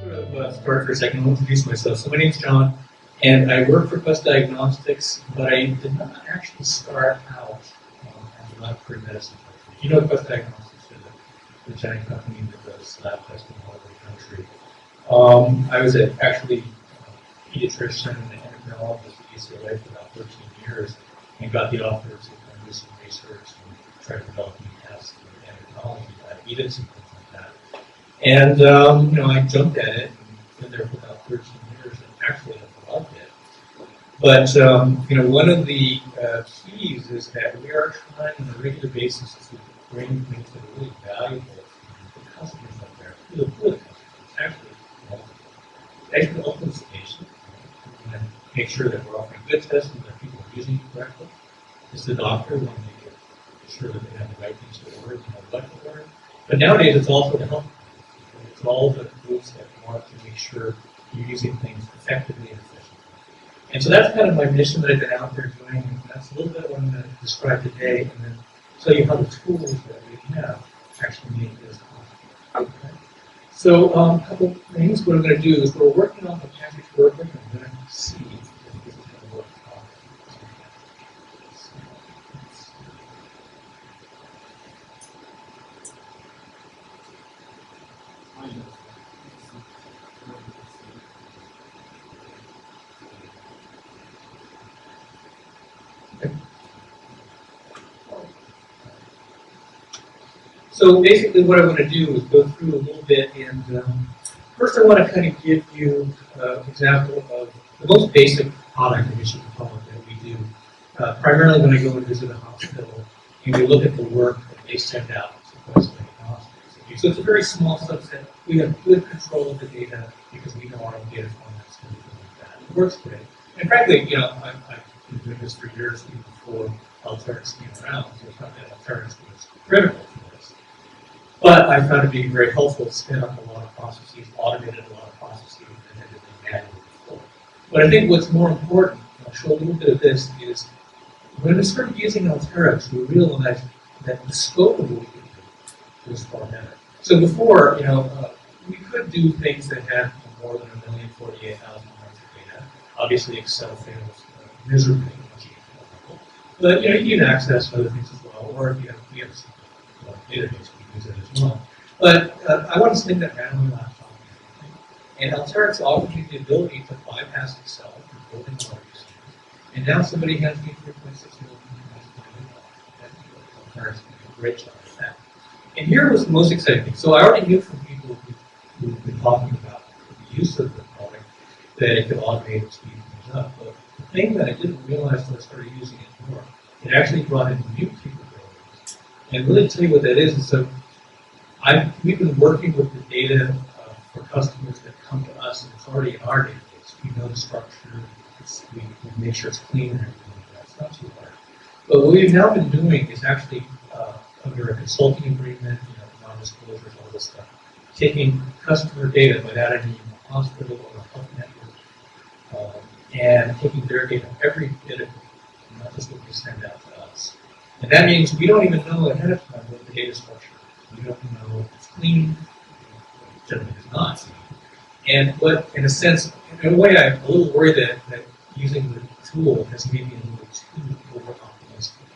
Start for a second. I'll introduce myself. So my name's John, and I work for Quest Diagnostics, but I did not actually start out as a laboratory medicine. You know Quest Diagnostics is the giant company that does lab testing all over the country. I was actually a pediatrician and endocrinologist at UCLA for about 13 years, and got the offer to do some research and try to develop new tests in endocrinology, diabetes, and things like that. And I jumped at it and been there for about 13 years, and actually have loved it. But one of the keys is that we are trying on a regular basis to bring things that are really valuable to the customers out there, to the customers. Actually, ultimately, the patient. We want to make sure that we're offering good tests and that people are using it correctly. It's the doctor. We want to make sure that they have the right things to order, what to order. But nowadays, it's also the health. It's all the groups that want to make sure you're using things effectively and efficiently. And so that's kind of my mission that I've been out there doing, and that's a little bit what I'm going to describe today, and then tell you how the tools that we have actually make this possible. Okay. So a couple things. What I'm going to do is we're working on the package worker, and I'm going to see if this is going to work. So basically what I want to do is go through a little bit, and first I want to kind of give you an example of the most basic product, I guess you could call it, that we do. Primarily when I go and visit a hospital, and we look at the work that they send out to Quest Diagnostics. So it's a very small subset. We have good control of the data because we know our own data formats and everything like that. It works great. And frankly, I've been doing this for years, even before Alteryx came around, so it's not that Alteryx was critical for this. But I found it being very helpful to spin up a lot of processes, automated a lot of processes, and had to be manual before. But I think what's more important, and I'll show a little bit of this, is when we started using Alteryx, we realized that the scope of what we could do was far better. So before, we could do things that had more than 1,048,000 lines of data. Obviously, Excel fails miserably. But you can access other things as well, or if you have some database, use it as well. But I want to spin that randomly laptop. And Alteryx offers you the ability to bypass Excel and build in large systems. And now somebody has me 3.6 million. Alteryx did a great job of that. And here was the most exciting thing. So I already knew from people who've been talking about the use of the product that it could automate and speed things up. But the thing that I didn't realize until I started using it more, it actually brought in new capabilities. And really to tell you what that is, so we've been working with the data for customers that come to us, and it's already in our database. We know the structure, we make sure it's clean and everything like that. It's not too hard. But what we've now been doing is actually under a consulting agreement, non-disclosures, all this stuff, taking customer data without any hospital or a health network, and taking their data, every bit of it, not just what they send out to us. And that means we don't even know ahead of time what the data structure is. We don't know if it's clean, generally it's not. And but in a sense, in a way, I'm a little worried that using the tool has made me a little too over-optimistic.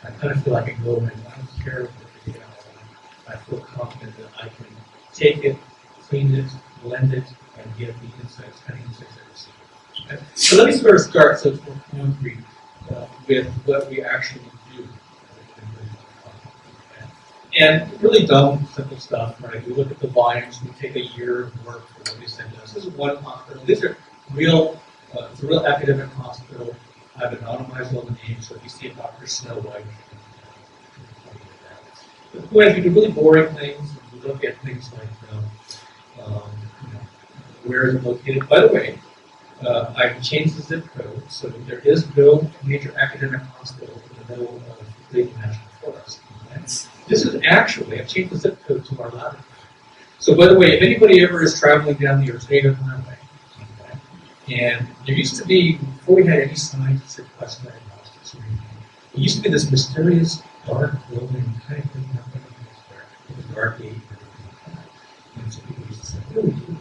I kind of feel like I can go in, I don't care what the data I feel confident that I can take it, clean it, blend it, and get the insights, kind of insights I receive. Okay? So let me sort of start so it's more concrete with what we actually do. And really dumb, simple stuff, right? We look at the volumes, we take a year of work for what they send us. This is one hospital. These are real, it's a real academic hospital. I've anonymized all the names, so if you see a Dr. Snow White, the point is we do really boring things. We look at things like, where is it located? By the way, I've changed the zip code, so there is no major academic hospital in the middle of the National Forest. Okay? This is actually, I've changed the zip code to our laboratory. So by the way, if anybody ever is traveling down the Ortega Highway, okay, and there used to be, before we had any signs that said Quest Diagnostics or anything, there used to be this mysterious dark building, kind of thing, there. It was dark gate and everything like that. And so people used to say, what do we do?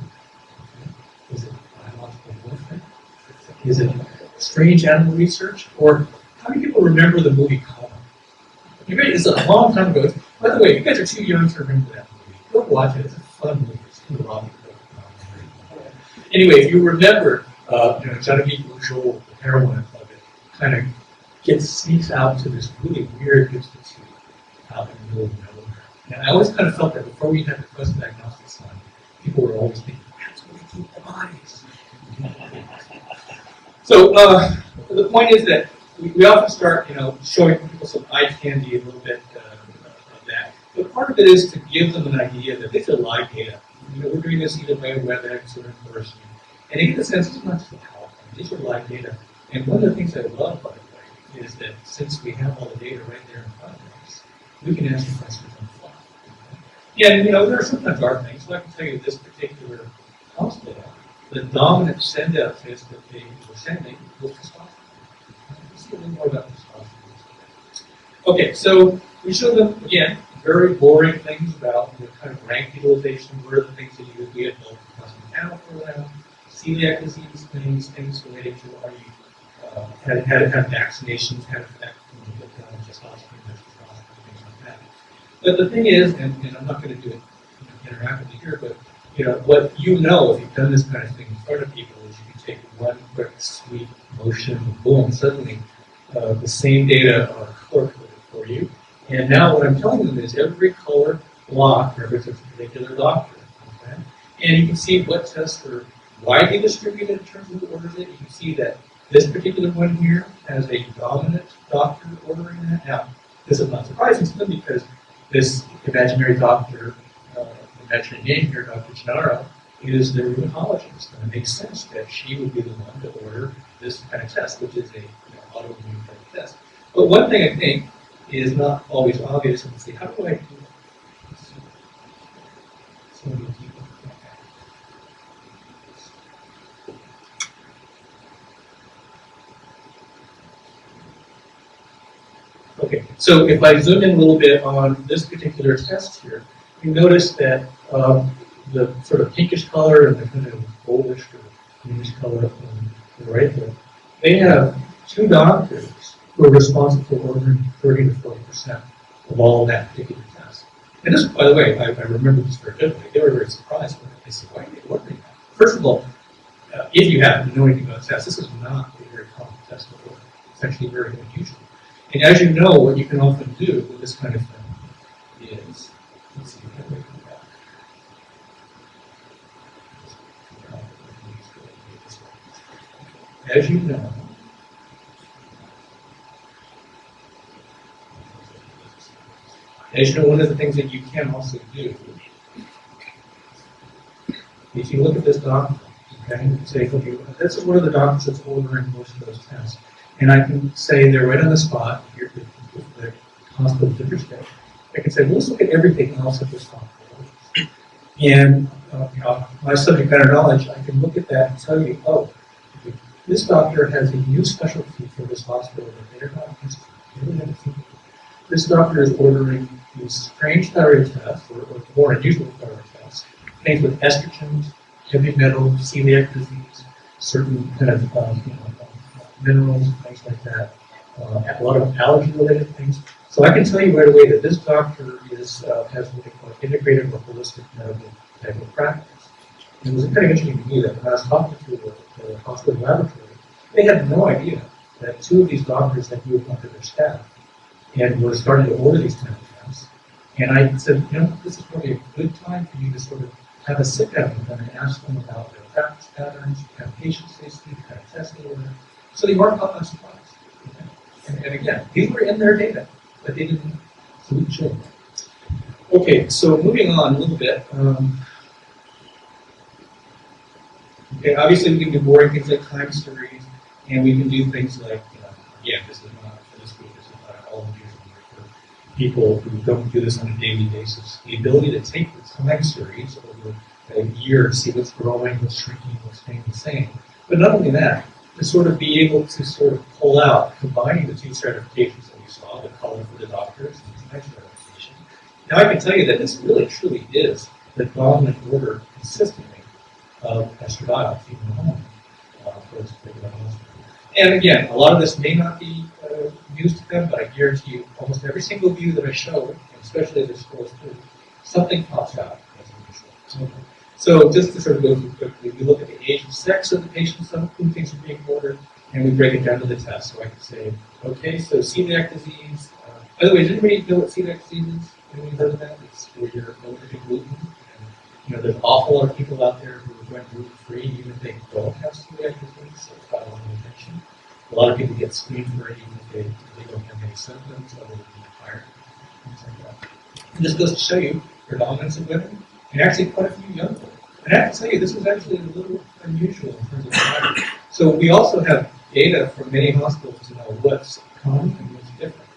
Is it strange animal research? Or how many people remember the movie Colin? It's a long time ago. By the way, you guys are too young to remember that movie. Go watch it. It's a fun movie. It's too long. Anyway, if you remember, Genevieve Bujold, the heroine of it, kind of sneaks out to this really weird institute out in the middle of nowhere. And I always kind of felt that before we had the present diagnostics on, people were always thinking, that's where we keep the bodies. So the point is that we often start, showing people some eye candy, a little bit of that. But part of it is to give them an idea that these are live data. We're doing this either by WebEx or in person. And in a sense, it's not just a PowerPoint. These are live data. And one of the things I love, by the way, is that since we have all the data right there in front of us, we can answer questions on the fly. And, there are sometimes hard things. So I can tell you this particular hospital, the dominant send-out test that they were sending was testosterone. Let's see a little more about testosterone. Okay, so we showed them, again, very boring things about kind of rank utilization. What are the things that you would get both mechanical around, celiac disease things related to are you had to have vaccinations, had effect when you get down testosterone, things like that. But the thing is, and I'm not going to do it interactively here, but what if you've done this kind of thing in front of people, is you can take one quick sweep motion, boom, suddenly the same data are color-coded for you. And now what I'm telling them is every color block represents a particular doctor. Okay? And you can see what tests are widely distributed in terms of who orders it. You can see that this particular one here has a dominant doctor ordering that. Now, this is not surprising to them because this imaginary doctor, imaginary name here, Dr. Gennaro, is the rheumatologist. And it makes sense that she would be the one to order this kind of test, which is a autoimmune type test. But one thing I think is not always obvious, and say, how do I do that? So many people. Okay, so if I zoom in a little bit on this particular test here, you notice that the sort of pinkish color and the kind of goldish or greenish color on the right there, they have two doctors who are responsible for ordering 30 to 40% of all of that particular test. And this, by the way, I remember this very vividly. They were very surprised when they said, why are they ordering that? First of all, if you happen to know anything about tests, this is not a very common test to order. It's actually very unusual. And as you know, what you can often do with this kind of thing is, let's see, how do I come back? As you know, one of the things that you can also do is you look at this doctor, okay, and say, okay, this is one of the doctors that's ordering most of those tests. And I can say they're right on the spot, here with the hospital different. I can say, well, let's look at everything else at this hospital. And my subject matter knowledge, I can look at that and tell you, oh, this doctor has a new specialty for this hospital that they're not used to. They don't have a team. This doctor is ordering these strange thyroid tests, or more unusual thyroid tests, things with estrogens, heavy metals, celiac disease, certain kind of minerals, things like that, a lot of allergy-related things. So I can tell you right away that this doctor has what they call integrated or holistic medical type of practice. And it was kind of interesting to me that when I was talking to the hospital laboratory, they had no idea that two of these doctors had moved onto their staff and were starting to order these kind of tests. And I said, this is probably a good time for you to sort of have a sit down with them and ask them about their practice patterns, the kind of patients they see, the kind of tests they order, so they weren't caught by surprise. And again, these were in their data, but they didn't, so we showed them. Okay, so moving on a little bit. Okay, obviously we can do boring things like time series, and we can do things like, this is not for this group, this is not all unusual for people who don't do this on a daily basis. The ability to take the time series over a year and see what's growing, what's shrinking, what's staying the same. But not only that, to sort of be able to sort of pull out, combining the two stratifications that we saw, the color for the doctors and the time stratification. Now I can tell you that this really truly is the dominant order consistently of estradiol, female hormone. for this particular hospital. And again, a lot of this may not be news to them, but I guarantee you, almost every single view that I show, especially as it scrolls through, something pops out as usual. Okay. So just to sort of go through quickly, we look at the age and sex of the patients, some whom things are being ordered, and we break it down to the test. So I can say, okay, so celiac disease. By the way, does anybody know what celiac disease is? Anybody heard of that? It's where you're allergic to gluten. And, there's an awful lot of people out there who are going gluten-free, even if they don't have celiac disease, so it's got a lot of attention. A lot of people get screened for it, even if they don't have any symptoms other than being tired, things like that. And this goes to show you predominance of women, and actually quite a few young women. And I have to tell you, this was actually a little unusual in terms of time. So we also have data from many hospitals to know what's common and what's different.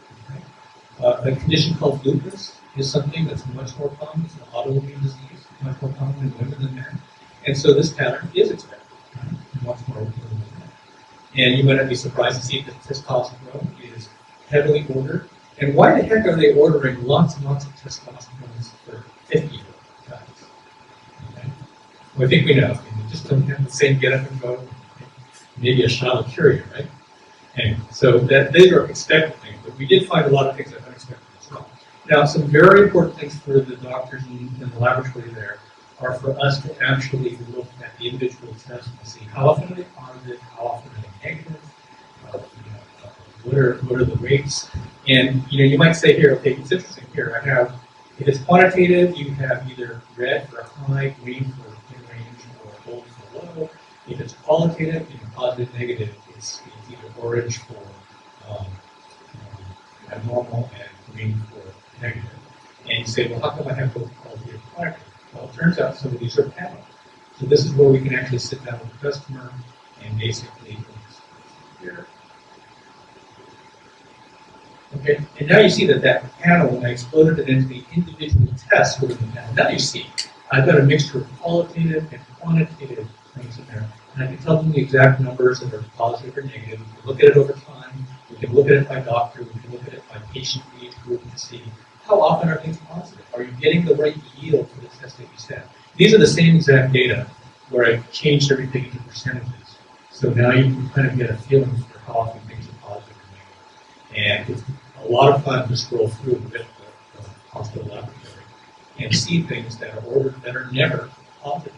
Okay? A condition called lupus is something that's much more common. It's an autoimmune disease, much more common in women than men. And so this pattern is expected, right? Much more in women than men. And you might not be surprised to see that testosterone is heavily ordered. And why the heck are they ordering lots and lots of testosterone for 50-year-olds? Okay? Well, I think we know. They just don't have the same get up and go. Maybe a shot will cure you, right? And so these are expected things, but we did find a lot of things that are unexpected as well. Now, some very important things for the doctors in the laboratory there are for us to actually look at the individual tests and see how often are they positive, how often are they negative, what are the rates. And you might say here, okay, it's interesting here. I have, if it's quantitative, you have either red for high, green for in range, or gold for low. If it's qualitative, positive, negative, it's either orange for abnormal and green for negative. And you say, well, how come I have both qualitative and quantitative? Well, it turns out some of these are panel. So this is where we can actually sit down with the customer and basically here. Okay, and now you see that panel, when I exploded it into the individual tests within the panel, now you see I've got a mixture of qualitative and quantitative things in there. And I can tell them the exact numbers that are positive or negative. We can look at it over time. We can look at it by doctor. We can look at it by patient age group and see how often are things positive. Are you getting the right yield for the test that you set? These are the same exact data where I've changed everything into percentages. So now you can kind of get a feeling for how often things are positive or negative. And it's a lot of fun to scroll through with the hospital laboratory and see things that are ordered that are never positive.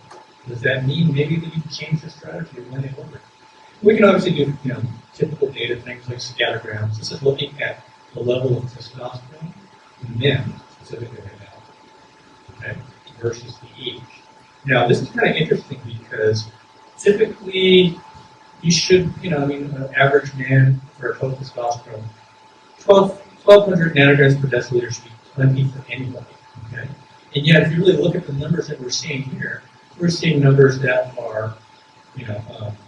Does that mean maybe that you can change the strategy of when they order? We can obviously do typical data things like scattergrams. This is looking at the level of testosterone in men, specifically right now, okay, versus the age. Now, this is kind of interesting because typically you should, an average man for a total testosterone, 1,200 nanograms per deciliter should be plenty for anybody, okay? And yet, if you really look at the numbers that we're seeing here, we're seeing numbers that are,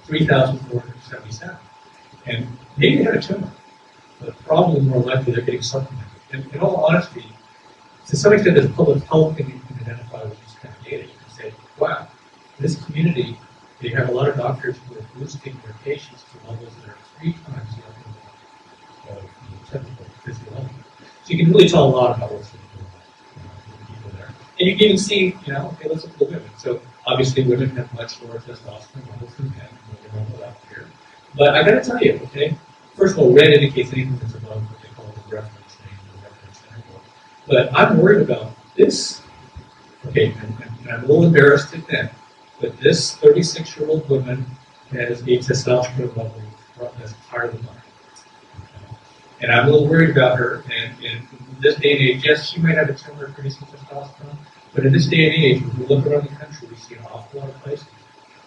3,477. And maybe they have a tumor, but probably more likely they're getting supplemented. And in all honesty, to some extent, as public health can identify with this kind of data, you can say, wow, this community, they have a lot of doctors who are boosting their patients to levels that are 3 times the level of typical physiology. So you can really tell a lot about what's going on with the people there. And you can even see, okay, let's look at the women. So obviously women have much lower testosterone levels than men, we'll go up here. But I gotta tell you, okay, first of all, red indicates anything that's above what they call the reference range or reference interval. But I'm worried about this, okay, and I'm a little embarrassed to admit, but this 36-year-old woman has a testosterone level that's higher than mine. Okay. And I'm a little worried about her, and in this day and age, yes, she might have a tumor producing testosterone, but in this day and age, when we look around the country, we see an awful lot of places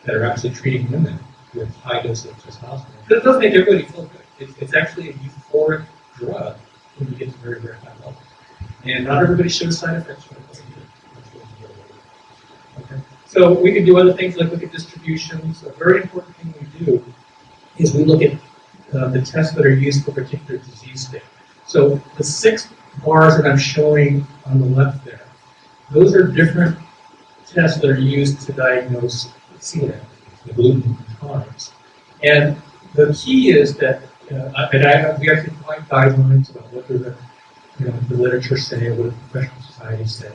that are actually treating women with high doses of testosterone. But it does make everybody feel good. It's actually a euphoric drug when you get to very, very high levels. And not everybody shows side effects from it. Okay. So we can do other things like look at distributions. A very important thing we do is we look at the tests that are used for a particular disease state. So the 6 bars that I'm showing on the left there, those are different tests that are used to diagnose celiac, the gluten intolerance. And the key is that, we actually find guidelines about what the literature say, what the professional societies say.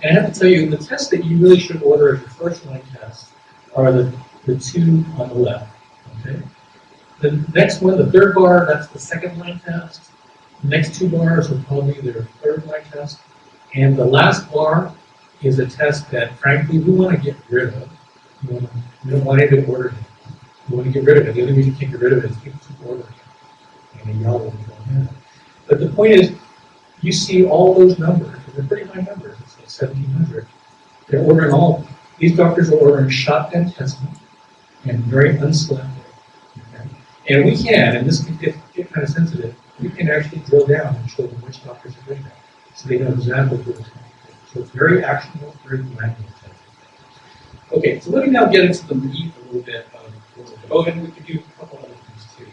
And I have to tell you, the tests that you really should order as your first line tests are the 2 on the left. Okay. The next one, the third bar, that's the second line test. The next two bars are probably their third line test. And the last bar is a test that, frankly, we want to get rid of. We don't want anybody to order it. We want to get rid of it. The only reason you can't get rid of it is people keep ordering it. And they yell when you don't have it. But the point is, you see all those numbers, and they're pretty high numbers. It's like 1,700. They're ordering all of them. These doctors are ordering shotgun testing and very unselective. Okay? And we can, and this can get kind of sensitive, we can actually drill down and show them which doctors are doing that. So they know exactly who it's going to be. So it's very actionable, very granular. Okay, so let me now get into the meat a little bit of what we're doing. Oh, and we could do a couple other things too.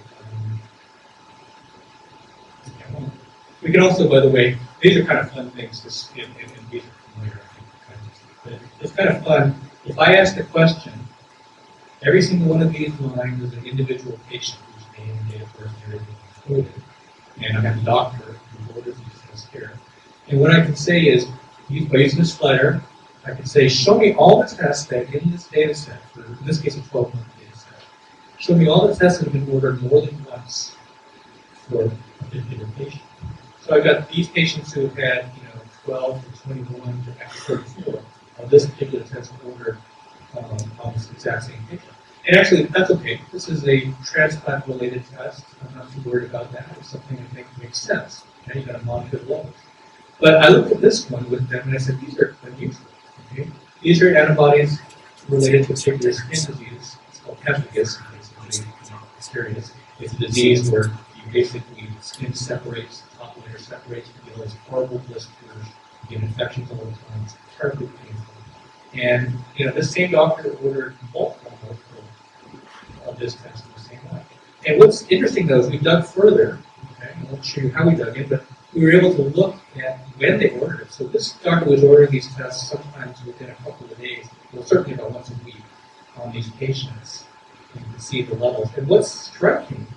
We can also, by the way, these are kind of fun things, and these are familiar, I think, but it's kind of fun. If I ask a question, every single one of these lines is an individual patient whose name, date of birth, and everything is included. And I have a doctor who orders these tests here. And what I can say is, by using this slider, I can say, show me all the tests that in this data set, for in this case a 12-month data set, show me all the tests that have been ordered more than once for a particular patient. So I've got these patients who have had, 12 to 21 to actually 34 of this particular test ordered on this exact same patient. And actually, that's okay. This is a transplant-related test. I'm not too worried about that. It's something I think makes sense. Okay? You've got to monitor the levels. But I looked at this one with them and I said, these are unusual. Okay? These are antibodies related to a particular skin disease. It's called pemphigus, basically. Serious. It's a disease where you basically, the skin separates, the top layer separates, you get those horrible blisters, you get infections all the time. It's terribly painful. And, this same doctor ordered multiple of this test in the same way. And what's interesting, though, is we dug further. Okay? I won't show you how we dug in, but we were able to look at when they ordered it. So this doctor was ordering these tests sometimes within a couple of days, well, certainly about once a week on these patients. You can see the levels. And what's striking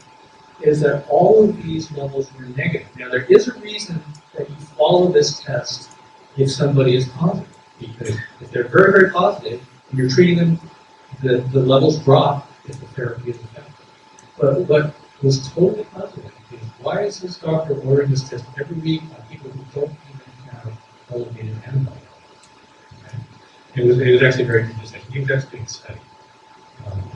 is that all of these levels were negative. Now, there is a reason that you follow this test if somebody is positive. Because if they're very, very positive, and you're treating them, the levels drop if the therapy is effective. But what was totally positive is, why is this doctor ordering this test every week on people who don't even have elevated antibody levels? Okay? It was actually very interesting. He was actually a study.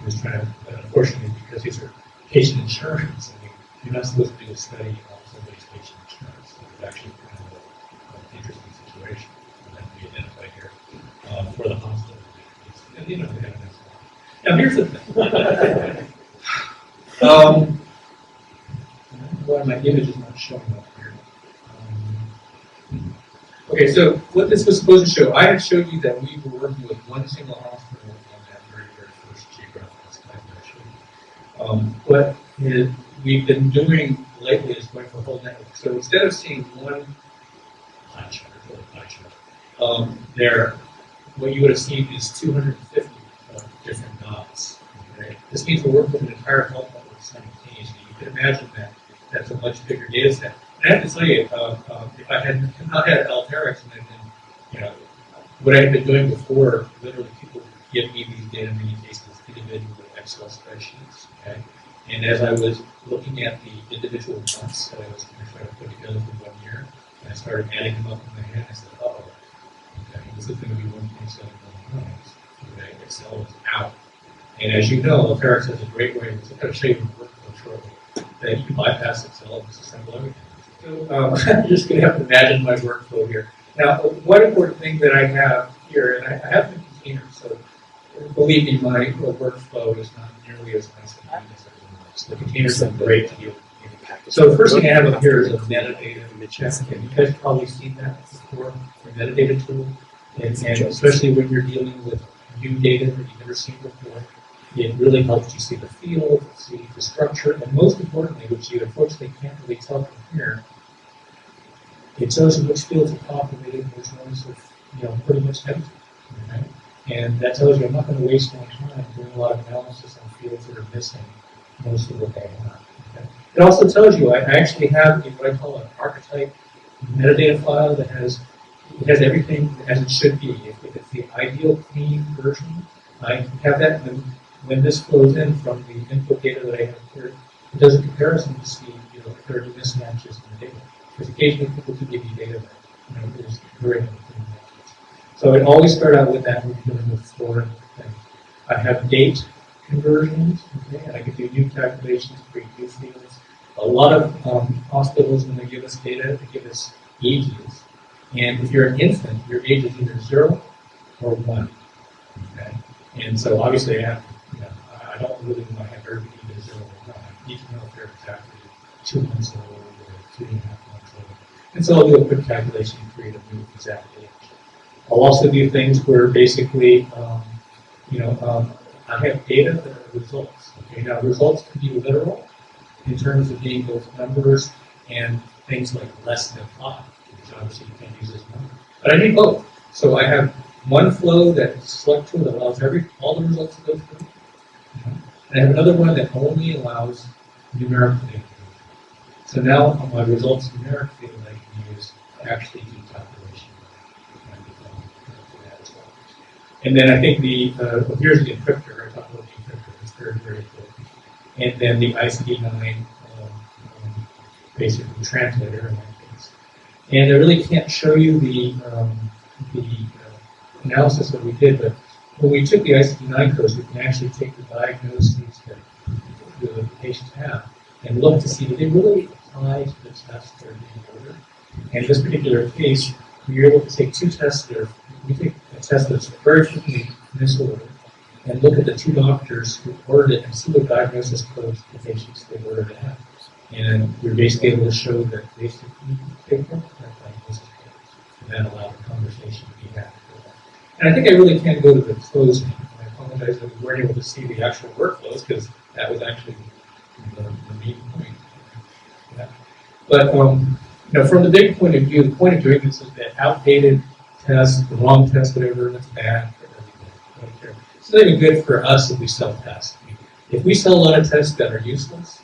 He was trying to, unfortunately, because these are patient insurance, you're not supposed to do a study on somebody's patient insurance. So it's actually kind of an interesting situation that we identified here for the hospital. And, they have this. Now, here's the thing. Why my image is not showing up here. Okay, so what this was supposed to show, I had showed you that we were working with one single hospital on that very, very first geographical slide that I showed you. What we've been doing lately is going for a whole network. So instead of seeing one pie chart, what you would have seen is 250 different dots. Okay? This means we're working with an entire health network simultaneously. You can imagine that that's a much bigger data set. And I have to tell you, if I had not had Alteryx, and what I had been doing before, literally people would give me these data in many cases individual Excel spreadsheets. Okay? And as I was looking at the individual months that I was going to try to put together for 1 year, and I started adding them up in my head, I said, oh, okay, this is going to be 1.7 million times. Okay, Excel is out. And as you know, Alteryx has a great way, which I'm going to show you in the workflow shortly, that you can bypass Excel and just assemble everything. So you're just going to have to imagine my workflow here. Now, one important thing that I have here, and I have the containers, so believe me, my workflow is not nearly as nice and neat as everyone else. The containers are great to deal with. So the first thing I have up here is a metadata check. And you guys have probably seen that before, the metadata tool. And especially when you're dealing with new data that you've never seen before, it really helps you see the field, see the structure, and most importantly, which you unfortunately can't really tell from here, it tells you which fields are populated and which ones are pretty much empty. Okay? And that tells you I'm not going to waste my time doing a lot of analysis on fields that are missing most of what they have. Okay? It also tells you I actually have what I call an archetype metadata file that has everything as it should be. If it's the ideal clean version, I have that. And when this flows in from the input data that I have here, it does a comparison to see, if there are any mismatches in the data. Because occasionally people do give you data that, there's very many mismatches. So it always start out with that when you're dealing with Florida thing. I have date conversions, okay, and I can do new calculations, create new fields. A lot of hospitals, when they give us data, they give us ages. And if you're an infant, your age is either 0 or 1. Okay? And so obviously I don't really want to have everybody either 0 or 1. I need to know if they're exactly 2 months old or 3.5 months old. And so I'll do a quick calculation and create a new exact age. I'll also do things where basically, I have data that are results. Okay, now results can be literal in terms of being both numbers and things like less than 5, because obviously you can't use this number. But I need both. So I have one flow that select through that allows all the results to go through. And I have another one that only allows numeric data. So now my results numeric data I can use to actually do calculation. And then I think here's the encryptor. I talked about the encryptor. It's very, very important. And then the ICD-9 basically translator in that case. And I really can't show you the analysis that we did, but when we took the ICD-9 codes, we can actually take the diagnoses that the patients have and look to see, do they really apply to the tests that are being ordered? And in this particular case, we were able to take 2 tests that we take a test that's very frequently misordered and look at the 2 doctors who ordered it and see what diagnosis codes the patients they ordered to have. And we're basically able to show that basically they weren't correct diagnosis codes. And that allowed the conversation to be had. And I think I really can't go to the closing. I apologize that we weren't able to see the actual workflows because that was actually the main point. Yeah. But from the big point of view, the point of doing this is that outdated tests, the wrong test, whatever, that's bad for everybody. It's not even good for us if we sell tests. If we sell a lot of tests that are useless,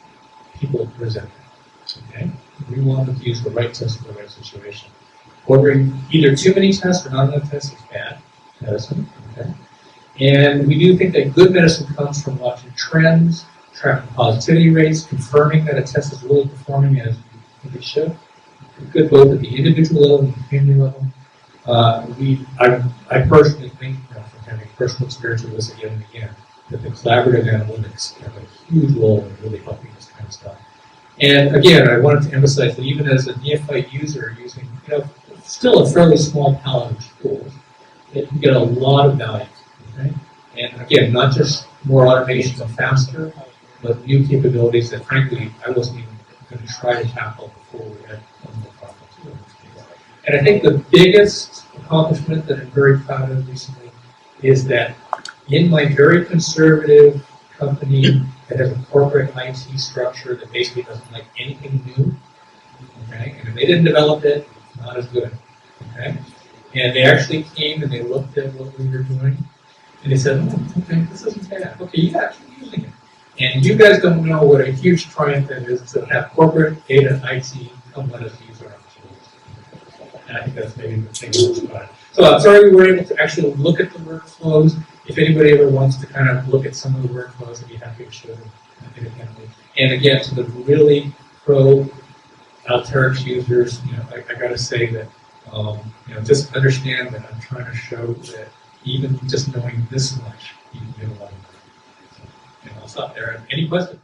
people resent them. Okay? We want them to use the right test for the right situation. Ordering either too many tests or not enough tests is bad medicine. Okay? And we do think that good medicine comes from watching trends, tracking positivity rates, confirming that a test is really performing as it should. Good both at the individual level and the community level. I personally think, from having personal experience with this again and again, that the collaborative analytics have a huge role in really helping this kind of stuff. And again, I wanted to emphasize that even as a neophyte user using, still a fairly small palette of tools, it can get a lot of value. Okay? And again, not just more automation and faster, but new capabilities that frankly I wasn't even going to try to tackle before we had one more problem too. And I think the biggest accomplishment that I'm very proud of recently is that in my very conservative company that has a corporate IT structure that basically doesn't like anything new, okay, and if they didn't develop it, it's not as good, okay? And they actually came and they looked at what we were doing, and they said, oh, okay, this isn't bad. Okay, you're actually using it. And you guys don't know what a huge triumph it is to have corporate data IT come let us use our own tools. And I think that's maybe the thing most about it. So I'm sorry we were able to actually look at the workflows. If anybody ever wants to kind of look at some of the workflows, I'd be happy to show them independently. And again, to the really pro Alteryx users, I got to say that just understand that I'm trying to show that even just knowing this much, you can get a lot of. So, I'll stop there. Any questions?